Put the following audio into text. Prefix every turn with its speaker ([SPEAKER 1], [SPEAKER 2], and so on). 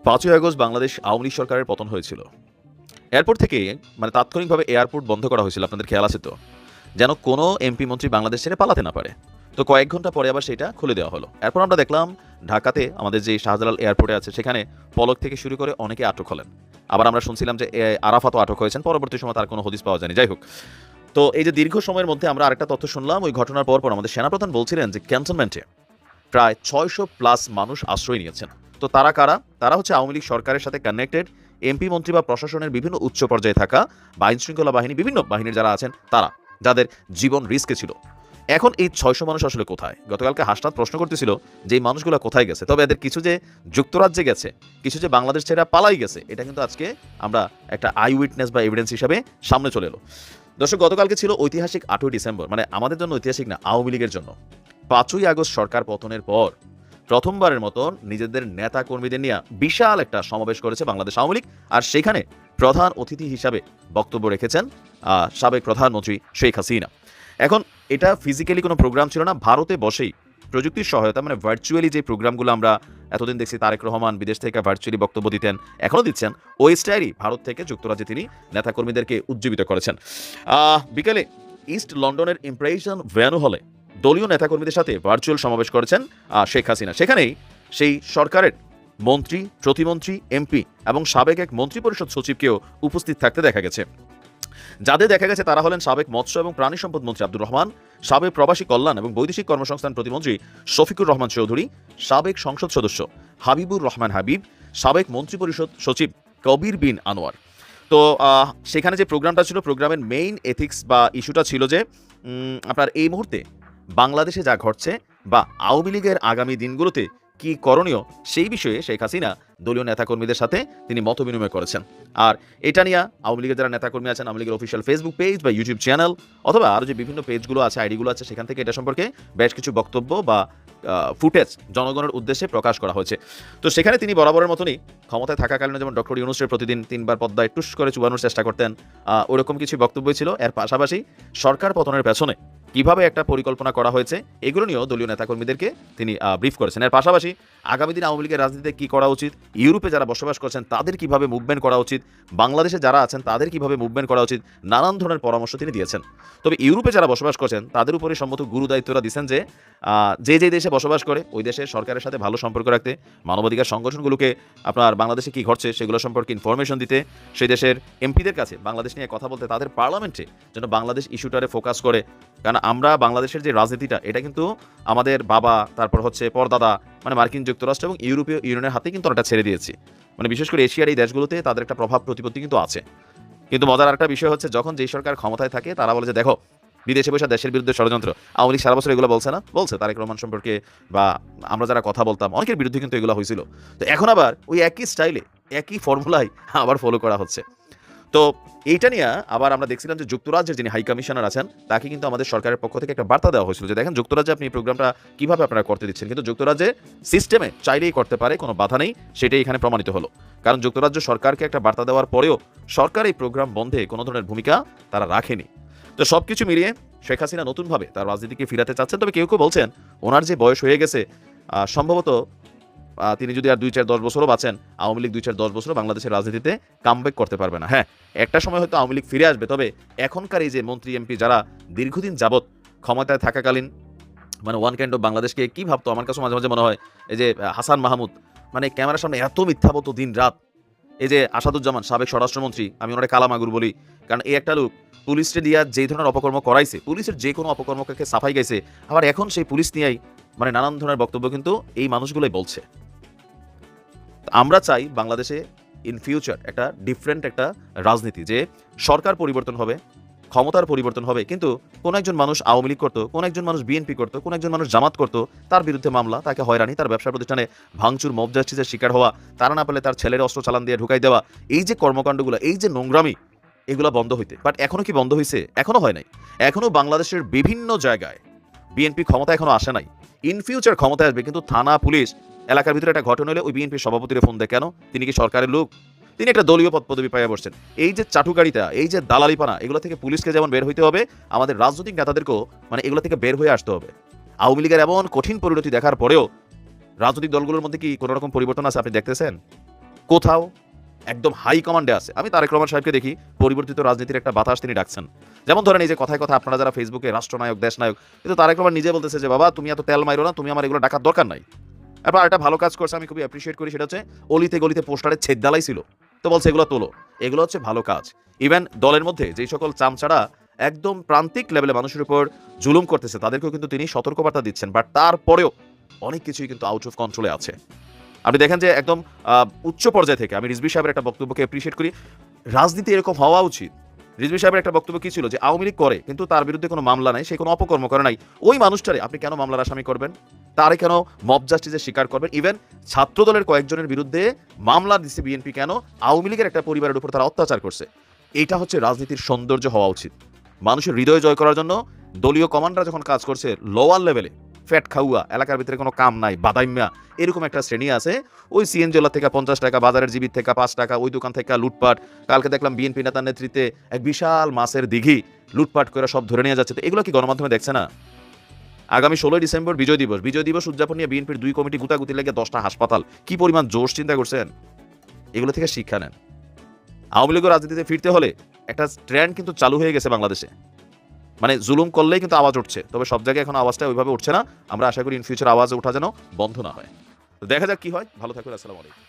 [SPEAKER 1] ৫ই আগস্ট বাংলাদেশ আওয়ামী লীগ সরকারের পতন হয়েছিল। এরপর থেকে তাৎক্ষণিকভাবে এয়ারপোর্ট বন্ধ করা হয়েছিল, আপনাদের খেয়াল আছে তো? যেন কোনো এমপি মন্ত্রী বাংলাদেশ ছেড়ে পালাতে না পারে। তো কয়েক ঘন্টা পরে আবার সেটা খুলে দেওয়া হলো। এরপর আমরা দেখলাম ঢাকাতে আমাদের যে শাহজালাল এয়ারপোর্টে আছে সেখানে পলক থেকে শুরু করে অনেকে আটক হলেন। আবার আমরা শুনছিলাম যে আরাফাতও আটক হয়েছেন। পরবর্তী সময় তার কোনো হদিস পাওয়া যায়নি। যাই হোক। তো এই যে দীর্ঘ সময়ের মধ্যে আমরা আরেকটা তথ্য শুনলাম, ওই ঘটনার পর আমাদের সেনাপ্রধান বলছিলেন যে ক্যান্টনমেন্টে প্রায় ৬০০+ মানুষ আশ্রয় নিয়েছেন। তো তারা কারা? তারা হচ্ছে আওয়ামী লীগ সরকারের সাথে কানেক্টেড এমপি মন্ত্রী বা প্রশাসনের বিভিন্ন উচ্চ পর্যায়ে থাকা বা আইনশৃঙ্খলা বাহিনী, বিভিন্ন বাহিনীর যারা আছেন তারা, যাদের জীবন রিস্কে ছিল। এখন এই ৬০০ মানুষ আসলে কোথায়? গতকালকে হাসনাত প্রশ্ন করতেছিল যে এই মানুষগুলো কোথায় গেছে। তবে এদের কিছু যে যুক্তরাজ্যে গেছে, কিছু যে বাংলাদেশ ছেড়ে পালাই গেছে, এটা কিন্তু আজকে আমরা একটা আই উইটনেস বা এভিডেন্স হিসাবে সামনে চলে এলো। দর্শক, গতকালকে ছিল ঐতিহাসিক ৮ই ডিসেম্বর, আমাদের জন্য ঐতিহাসিক না, আওয়ামী লীগের জন্য। ৫ই আগস্ট সরকার পতনের পর প্রথমবারের মতন নিজেদের নেতা কর্মীদের নিয়ে বিশাল একটা সমাবেশ করেছে বাংলাদেশ আওয়ামী লীগ। আর সেখানে প্রধান অতিথি হিসাবে বক্তব্য রেখেছেন সাবেক প্রধানমন্ত্রী শেখ হাসিনা। এখন এটা ফিজিক্যালি কোনো প্রোগ্রাম ছিল না, ভারতে বসেই প্রযুক্তির সহায়তা, ভার্চুয়ালি যে প্রোগ্রামগুলো আমরা এতদিন দেখছি, তারেক রহমান বিদেশ থেকে ভার্চুয়ালি বক্তব্য দিতেন, এখনও দিচ্ছেন, ওই স্টাইলই ভারত থেকে যুক্তরাজ্যে তিনি নেতাকর্মীদেরকে উজ্জীবিত করেছেন। বিকেলে ইস্ট লন্ডনের ইমপ্রেশন ভ্যানু হলে দলীয় নেতাকর্মীদের সাথে ভার্চুয়াল সমাবেশ করেছেন শেখ হাসিনা। সেখানেই সেই সরকারের মন্ত্রী, প্রতিমন্ত্রী, এমপি এবং সাবেক এক মন্ত্রিপরিষদ সচিবকেও উপস্থিত থাকতে দেখা গেছে। যাদের দেখা গেছে তারা হলেন সাবেক মৎস্য এবং প্রাণী সম্পদ মন্ত্রী আব্দুর রহমান, সাবেক প্রবাসী কল্যাণ এবং বৈদেশিক কর্মসংস্থান প্রতিমন্ত্রী শফিকুর রহমান চৌধুরী, সাবেক সংসদ সদস্য হাবিবুর রহমান হাবিব, সাবেক মন্ত্রিপরিষদ সচিব কবির বিন আনোয়ার। তো সেখানে যে প্রোগ্রামটা ছিল, প্রোগ্রামের মেইন এথিক্স বা ইস্যুটা ছিল যে আপনার এই মুহূর্তে বাংলাদেশে যা ঘটছে বা আওয়ামী লীগের আগামী দিনগুলোতে কি করণীয়, সেই বিষয়ে শেখ হাসিনা দলীয় নেতাকর্মীদের সাথে তিনি মত বিনিময় করেছেন। আর এটা নিয়ে আওয়ামী লীগের যারা নেতাকর্মী আছেন, আওয়ামী লীগের অফিসিয়াল ফেসবুক পেজ বা ইউটিউব চ্যানেল অথবা আরও যে বিভিন্ন পেজগুলো আছে, আইডিগুলো আছে, সেখান থেকে এটা সম্পর্কে বেশ কিছু বক্তব্য বা ফুটেজ জনগণের উদ্দেশ্যে প্রকাশ করা হয়েছে। তো সেখানে তিনি বরাবরের মতনই ক্ষমতায় থাকাকালীন যেমন ডক্টর ইউনূসের প্রতিদিন 3বার পদ্মায় টুস করে চুবানোর চেষ্টা করতেন, ওরকম কিছু বক্তব্যই ছিল। এর পাশাপাশি সরকার পতনের পেছনে কিভাবে একটা পরিকল্পনা করা হয়েছে, এগুলো নিয়েও দলীয় নেতাকর্মীদেরকে তিনি ব্রিফ করেছেন। এর পাশাপাশি আগামী দিন আওয়ামী লীগের রাজনীতিতে কী করা উচিত, ইউরোপে যারা বসবাস করছেন তাদের কিভাবে মুভমেন্ট করা উচিত, বাংলাদেশে যারা আছেন তাদের কিভাবে মুভমেন্ট করা উচিত, নানান ধরনের পরামর্শ তিনি দিয়েছেন। তবে ইউরোপে যারা বসবাস করছেন তাদের উপরে সম্মত গুরু দায়িত্বরা দিচ্ছেন যে যে দেশে বসবাস করে ওই দেশের সরকারের সাথে ভালো সম্পর্ক রাখতে, মানবাধিকার সংগঠনগুলোকে আপনার বাংলাদেশে কী ঘটছে সেগুলো সম্পর্কে ইনফরমেশন দিতে, সেই দেশের এমপিদের কাছে বাংলাদেশ নিয়ে কথা বলতে, তাদের পার্লামেন্টে যেন বাংলাদেশ ইস্যুটারে ফোকাস করে। কারণ আমরা বাংলাদেশের যে রাজনীতিটা, এটা কিন্তু আমাদের বাবা, তারপর হচ্ছে পরদাদা, মার্কিন যুক্তরাষ্ট্র এবং ইউরোপীয় ইউনিয়নের হাতে কিন্তু এটা ছেড়ে দিয়েছি। বিশেষ করে এশিয়ার এই দেশগুলোতে তাদের একটা প্রভাব প্রতিপত্তি কিন্তু আছে। কিন্তু মজার একটা বিষয় হচ্ছে, যখন যেই সরকার ক্ষমতায় থাকে তারা বলে যে দেখো বিদেশে বসে দেশের বিরুদ্ধে ষড়যন্ত্র। আওয়ামী লীগ সারা বছর এগুলো বলছে না, বলছে তারেক রহমান সম্পর্কে বা আমরা যারা কথা বলতাম অনেকের বিরুদ্ধে কিন্তু এগুলো হয়েছিল। তো এখন আবার ওই একই স্টাইলে একই ফর্মুলাই আবার ফলো করা হচ্ছে। তো এইটা নিয়ে আবার আমরা দেখছিলাম যে যুক্তরাজ্যের যিনি হাই কমিশনার আছেন তাকে কিন্তু আমাদের সরকারের পক্ষ থেকে একটা বার্তা দেওয়া হয়েছিল যে দেখেন যুক্তরাজ্যে আপনি এই প্রোগ্রামটা কিভাবে আপনারা করতে দিচ্ছেন, কিন্তু যুক্তরাজ্যে সিস্টেমে চাইলেই করতে পারে, কোনো বাধা নেই, সেটাই এখানে প্রমাণিত হলো। কারণ যুক্তরাজ্য সরকারকে একটা বার্তা দেওয়ার পরেও সরকার এই প্রোগ্রাম বন্ধে কোনো ধরনের ভূমিকা তারা রাখেনি। তো সব কিছু মিলিয়ে শেখ হাসিনা নতুনভাবে তার রাজনীতিকে ফিরাতে চাচ্ছেন। তবে কেউ কেউ বলছেন ওনার যে বয়স হয়ে গেছে, সম্ভবত তিনি যদি আর 2-4-10 বছরও বাঁচেন, আওয়ামী লীগ 2-4-10 বছরও বাংলাদেশের রাজনীতিতে কামব্যাক করতে পারবে না। হ্যাঁ, একটা সময় হয়তো আওয়ামী লীগ ফিরে আসবে, তবে এখনকার এই যে মন্ত্রী এমপি যারা দীর্ঘদিন যাবৎ ক্ষমতায় থাকাকালীন ওয়ান কাইন্ড অফ বাংলাদেশকে কি ভাবতো, আমার কাছে মাঝে মাঝে মনে হয় এই যে হাসান মাহমুদ, ক্যামেরার সামনে এত মিথ্যা বলতো দিন রাত। এই যে আসাদুজ্জামান সাবেক স্বরাষ্ট্রমন্ত্রী, আমি ওনারে কালামাগুর বলি, কারণ এই একটা লোক পুলিশকে দিয়ে যে ধরনের অপকর্ম করাইছে, পুলিশের যে কোনো অপকর্মকে সাফাই গাইছে, আবার এখন সেই পুলিশ নিয়েই নানান ধরনের বক্তব্য কিন্তু এই মানুষগুলোই বলছে। আমরা চাই বাংলাদেশে ইন ফিউচার একটা ডিফারেন্ট একটা রাজনীতি, যে সরকার পরিবর্তন হবে, ক্ষমতার পরিবর্তন হবে, কিন্তু কোন একজন মানুষ আওয়ামী লীগ করতো, কোন একজন মানুষ বিএনপি করতো, কোন একজন মানুষ জামাত করতো, তার বিরুদ্ধে মামলা, তাকে হয়রানি, তার ব্যবসা প্রতিষ্ঠানে ভাঙচুর, মব জাস্টিসের শিকার হওয়া, তারা না পেলে তার ছেলের অস্ত্র চালান দিয়ে ঢুকাই দেওয়া, এই যে কর্মকাণ্ডগুলো, এই যে নোংরামি, এগুলো বন্ধ হইতে। বাট এখনো কি বন্ধ হয়েছে? এখনো হয় নাই। এখনো বাংলাদেশের বিভিন্ন জায়গায় বিএনপি ক্ষমতা এখনো আসে নাই। ইন ফিউচার ক্ষমতায় আসবে, কিন্তু থানা পুলিশ এলাকার ভিতরে একটা ঘটনা হলে ওই বিএনপির সভাপতির ফোন দেয় কেন? তিনি কি সরকারের লোক? তিনি একটা দলীয় পদ পদবি পাইয়া বসছেন। এই যে চাটুকারিতা, এই যে দালালিপানা, এগুলো থেকে পুলিশকে যেমন বের হইতে হবে, আমাদের রাজনৈতিক নেতাদেরকেও এগুলো থেকে বের হয়ে আসতে হবে। আওয়ামী লীগের এমন কঠিন পরিণতি দেখার পরেও রাজনৈতিক দলগুলোর মধ্যে কি কোনো রকম পরিবর্তন আছে আপনি দেখতেছেন? কোথাও একদম হাই কমান্ডে আছে। আমি তারেক রহমান সাহেবকে দেখি পরিবর্তিত রাজনীতির একটা বাতাস তিনি ডাকছেন। যেমন ধরেন এই যে কথায় কথা আপনারা যারা ফেসবুকে রাষ্ট্রনায়ক দেশনায়ক, কিন্তু তারেক রহমান নিজে বলতেছে যে বাবা তুমি এত তেল মাইরো না, তুমি আমার এগুলো ডাকার দরকার নাই। এরপর একটা ভালো কাজ করছে, আমি খুবই অ্যাপ্রিশিয়েট করি, সেটা হচ্ছে অলিতে গলিতে পোস্টারে ছেদ ডালাই ছিল, তো বলছে এগুলো তোলো। এগুলো হচ্ছে ভালো কাজ। ইভেন দলের মধ্যে যেই সকল চামচাড়া একদম প্রান্তিক লেভেলে মানুষের উপর জুলুম করতেছে তাদেরকেও কিন্তু তিনি সতর্কবার্তা দিচ্ছেন, বাট তারপরেও অনেক কিছুই কিন্তু আউট অফ কন্ট্রোলে আছে। আপনি দেখেন যে একদম উচ্চ পর্যায় থেকে আমি রিজভী সাহেবের একটা বক্তব্যকে অ্যাপ্রিশিয়েট করি। রাজনীতি এরকম হওয়া উচিত। রিজভী সাহেবের একটা বক্তব্য কি ছিল যে আওয়ামী লীগ করে কিন্তু তার বিরুদ্ধে কোনো মামলা নাই, সে কোনো অপকর্ম করে নাই, ওই মানুষটারে আপনি কেন মামলার আসামি করবেন, তারে কেন মব জাস্টিসের শিকার করবেন? ইভেন ছাত্রদলের কয়েকজনের বিরুদ্ধে মামলা দিচ্ছে বিএনপি কেন? আওয়ামী লীগের একটা পরিবারের উপর তারা অত্যাচার করছে। এটা হচ্ছে রাজনীতির সৌন্দর্য হওয়া উচিত। মানুষের হৃদয় জয় করার জন্য দলীয় কমান্ডার যখন কাজ করছে লোয়ার লেভেলে, ফ্যাট খাওয়া, এলাকার ভিতরে কোনো কাম নাই, বাদাইম্যা, এরকম একটা শ্রেণী আছে, ওই সিএনজি থেকে 50 টাকা, বাজারের জীবিত থেকে 5 টাকা, ওই দোকান থেকে লুটপাট। কালকে দেখলাম বিএনপি নেতার নেতৃত্বে এক বিশাল মাছের দিঘি লুটপাট করে সব ধরে নিয়ে যাচ্ছে। তো এগুলো কি গণমাধ্যমে দেখছে না? আগামী 16 ডিসেম্বর বিজয় দিবস, বিজয় দিবস উদযাপন নিয়ে বিএনপির 2 কমিটি গুতাগুতি লেগে 10টা হাসপাতাল, কি পরিমাণ জোশ চিন্তা করছেন? এগুলো থেকে শিক্ষা নেন। আওয়ামী লীগের রাজনীতিতে ফিরতে হলে একটা ট্রেন্ড কিন্তু চালু হয়ে গেছে বাংলাদেশে, মানে জুলুম করলেই কিন্তু আওয়াজ উঠছে, তবে সব জায়গায় এখন আওয়াজটা ওইভাবে উঠছে না। আমরা আশা করি ইন ফিউচার আওয়াজ ওঠা যেন বন্ধ না হয়। তো দেখা যাক কি হয়। ভালো থাকবেন, আসসালামু আলাইকুম।